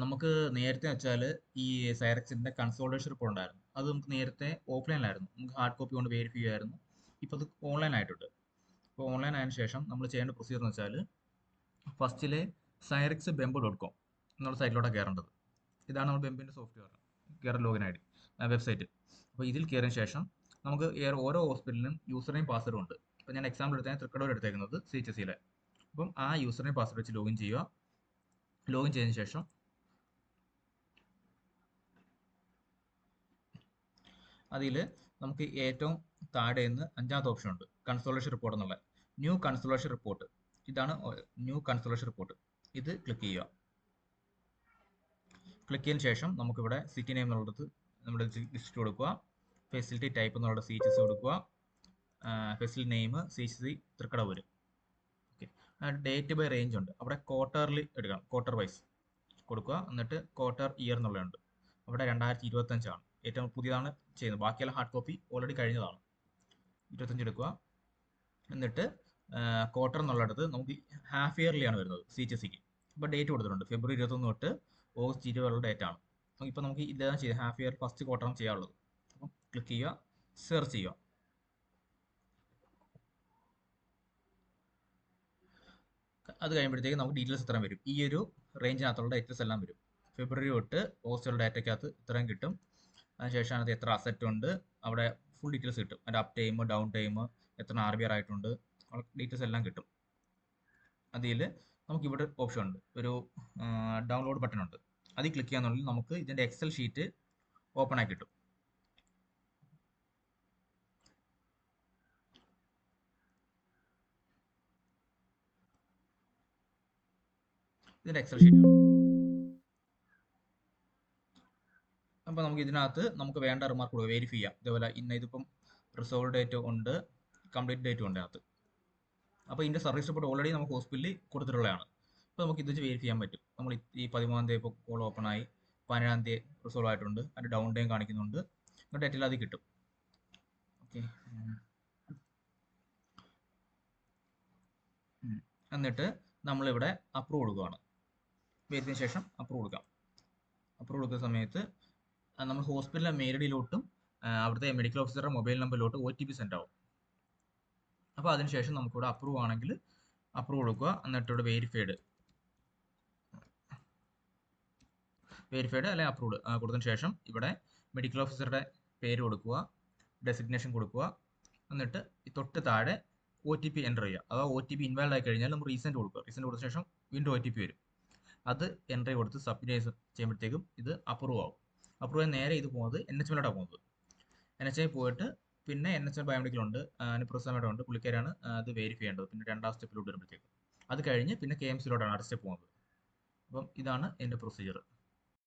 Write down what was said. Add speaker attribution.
Speaker 1: നമുക്ക് നേരത്തെ വെച്ചാൽ ഈ സൈറക്സിന്റെ കൺസോൾട്ടേഷൻ റിപ്പോർട്ട് ഉണ്ടായിരുന്നു. അത് നമുക്ക് നേരത്തെ ഓഫ്ലൈനിലായിരുന്നു. നമുക്ക് ഹാർഡ് കോപ്പി കൊണ്ട് വെരിഫൈ ചെയ്യുമായിരുന്നു. ഇപ്പോൾ അത് ഓൺലൈൻ ആയിട്ടുണ്ട്. ഇപ്പോൾ ഓൺലൈൻ ആയതിനു ശേഷം നമ്മൾ ചെയ്യേണ്ട പ്രൊസീജിയർ എന്ന് വെച്ചാൽ ഫസ്റ്റിലെ സൈറക്സ് ബെമ്പ് .com എന്നുള്ള സൈറ്റിലോട്ടാണ് കയറേണ്ടത്. ഇതാണ് നമ്മൾ ബെമ്പിൻ്റെ സോഫ്റ്റ്വെയർ കയറി ലോഗിൻ ഐ ഡി വെബ്സൈറ്റ്. അപ്പോൾ ഇതിൽ കയറിയ ശേഷം നമുക്ക് ഓരോ ഹോസ്പിറ്റലിനും യൂസർ നെയിം പാസ്വേഡും ഉണ്ട്. ഇപ്പോൾ ഞാൻ എക്സാമ്പിൾ എടുത്താൽ തൃക്കടൂർ എടുത്തേക്കുന്നത് CHSയിലെ. അപ്പം ആ യൂസർ നെയിം പാസ്വേഡ് വെച്ച് ലോഗിൻ ചെയ്യുക. ലോഗിൻ ചെയ്തതിന് ശേഷം അതിൽ നമുക്ക് ഏറ്റവും താഴെ നിന്ന് 5ാമത്തെ ഓപ്ഷൻ ഉണ്ട്, കൺസോളേഷൻ റിപ്പോർട്ട് എന്നുള്ള. ന്യൂ കൺസോളേഷൻ റിപ്പോർട്ട്, ഇതാണ് ന്യൂ കൺസോളേഷൻ റിപ്പോർട്ട്. ഇത് ക്ലിക്ക് ചെയ്യുക. ക്ലിക്ക് ചെയ്തതിന് ശേഷം നമുക്കിവിടെ സിറ്റി നെയിം എന്നുള്ളത് നമ്മുടെ ലിസ്റ്റ് കൊടുക്കുക. ഫെസിലിറ്റി ടൈപ്പ് എന്നുള്ളത് CHC കൊടുക്കുക. Facility name CHC Thrikkadavoor. Okay. Date by range ഉണ്ട്, അവിടെ ക്വാർട്ടർലി എടുക്കണം, ക്വാർട്ടർ വൈസ് കൊടുക്കുക. എന്നിട്ട് ക്വാർട്ടർ ഇയർ എന്നുള്ളതുണ്ട്, അവിടെ 2025 ഏറ്റവും പുതിയതാണ് ചെയ്യുന്നത്. ബാക്കിയെല്ലാം ഹാർഡ് കോപ്പി ഓൾറെഡി കഴിഞ്ഞതാണ്. 25 എടുക്കുക. എന്നിട്ട് ക്വാർട്ടർ എന്നുള്ളിടത്ത് നമുക്ക് ഹാഫ് ഇയർലി ആണ് വരുന്നത് CHSക്ക്. ഇപ്പോൾ ഡേറ്റ് കൊടുത്തിട്ടുണ്ട് ഫെബ്രുവരി 21 തൊട്ട് ഓഗസ്റ്റ് 20 വരെയുള്ള ഡേറ്റ് ആണ്. ഇപ്പോൾ നമുക്ക് ഇതാണ് ചെയ്യുക, ഹാഫ് ഇയർ ഫസ്റ്റ് ക്വാർട്ടറാണ് ചെയ്യാനുള്ളത്. അപ്പം ക്ലിക്ക് ചെയ്യുക, സെർച്ച് ചെയ്യുക. അത് കഴിയുമ്പോഴത്തേക്ക് നമുക്ക് ഡീറ്റെയിൽസ് ഇത്രയും വരും. ഈ ഒരു റേഞ്ചിനകത്തുള്ള ഡേറ്റസ് എല്ലാം വരും. ഫെബ്രുവരി തൊട്ട് ഓഗസ്റ്റ് ഡേറ്റയ്ക്കകത്ത് ഇത്രയും കിട്ടും. അതിനുശേഷം അതിനകത്ത് എത്ര അസറ്റ് ഉണ്ട്, അവിടെ ഫുൾ ഡീറ്റെയിൽസ് കിട്ടും. അതിൻ്റെ അപ്പ് ടൈം, ഡൗൺ ടൈം, എത്ര RBR ആയിട്ടുണ്ട്, ഡീറ്റെയിൽസ് എല്ലാം കിട്ടും. അതിൽ നമുക്ക് ഇവിടെ ഓപ്ഷൻ ഉണ്ട്, ഒരു ഡൗൺലോഡ് ബട്ടൺ ഉണ്ട്. അതിൽ ക്ലിക്ക് ചെയ്യാന്നുണ്ടെങ്കിൽ നമുക്ക് ഇതിൻ്റെ എക്സൽ ഷീറ്റ് ഓപ്പൺ ആയി കിട്ടും. ഇതിൻ്റെ എക്സൽ ഷീറ്റ്. അപ്പോൾ നമുക്ക് ഇതിനകത്ത് നമുക്ക് വേണ്ട റിമാർക്ക് കൊടുക്കുക, വെരിഫൈ ചെയ്യാം. ഇതേപോലെ ഇതിപ്പം റിസോൾവ് ഡേറ്റ് ഉണ്ട്, കംപ്ലീറ്റ് ഡേറ്റും ഉണ്ട് അതിനകത്ത്. അപ്പോൾ ഇതിൻ്റെ സർവീസ് റിപ്പോർട്ട് ഓൾറെഡി നമുക്ക് ഹോസ്പിറ്റലിൽ കൊടുത്തിട്ടുള്ളതാണ്. അപ്പോൾ നമുക്ക് ഇത് വെച്ച് വെരിഫൈ ചെയ്യാൻ പറ്റും. നമ്മൾ ഈ 13-ാം തീയതി ഇപ്പോൾ കോൾ ഓപ്പൺ ആയി, 17-ാം തീയതി റിസോൾവ് ആയിട്ടുണ്ട്, അതിൻ്റെ ഡൗൺ ടൈം കാണിക്കുന്നുണ്ട്, ഡേറ്റ് എല്ലാം അത് കിട്ടും. ഓക്കെ. എന്നിട്ട് നമ്മളിവിടെ അപ്രൂവ് കൊടുക്കുകയാണ്. വെരിഫിന് ശേഷം അപ്രൂവ് കൊടുക്കാം. അപ്രൂവ് കൊടുക്കുന്ന സമയത്ത് നമ്മൾ ഹോസ്പിറ്റലിലെ മെയിൽ ഐഡിയിലോട്ടും അവിടുത്തെ മെഡിക്കൽ ഓഫീസറുടെ മൊബൈൽ നമ്പറിലോട്ട് OTP സെൻഡ് ആവും. അപ്പോൾ അതിനുശേഷം നമുക്കിവിടെ അപ്രൂവ് ആണെങ്കിൽ അപ്രൂവ് കൊടുക്കുക. എന്നിട്ട് ഇവിടെ വെരിഫൈഡ് അല്ലെങ്കിൽ അപ്രൂവ്ഡ് കൊടുത്തതിന് ശേഷം ഇവിടെ മെഡിക്കൽ ഓഫീസറുടെ പേര് കൊടുക്കുക, ഡെസിഗ്നേഷൻ കൊടുക്കുക. എന്നിട്ട് തൊട്ട് താഴെ OTP എൻ്റർ ചെയ്യുക. അഥവാ OTP ഇൻവാലിഡ് ആയി കഴിഞ്ഞാൽ നമ്മൾ റീസെൻറ്റ് കൊടുക്കുക. റീസെൻറ്റ് കൊടുത്ത ശേഷം വീണ്ടും OTP വരും. അത് എൻ്റർ കൊടുത്ത് സബ്മിറ്റ് ചെയ്യുമ്പോഴത്തേക്കും ഇത് അപ്രൂവ് ആവും. അപ്രൂവ് ചെയ്യാൻ നേരെ ഇത് പോകുന്നത് NHMലോട്ടാണ് പോകുന്നത്. NHM പോയിട്ട് പിന്നെ NHM ബയോമെഡിക്കൽ ഉണ്ട്, അനുപ്രസമേറ്റം ഉണ്ട്, പുള്ളിക്കാരാണ് അത് വെരിഫൈ ചെയ്യേണ്ടത്. പിന്നെ 2ാം സ്റ്റെപ്പിലോട്ട് വരുമ്പോഴത്തേക്കും അത് കഴിഞ്ഞ് പിന്നെ KMCലോട്ടാണ് അടുത്ത സ്റ്റെപ്പ് പോകുന്നത്. അപ്പം ഇതാണ് എൻ്റെ പ്രൊസീജിയർ.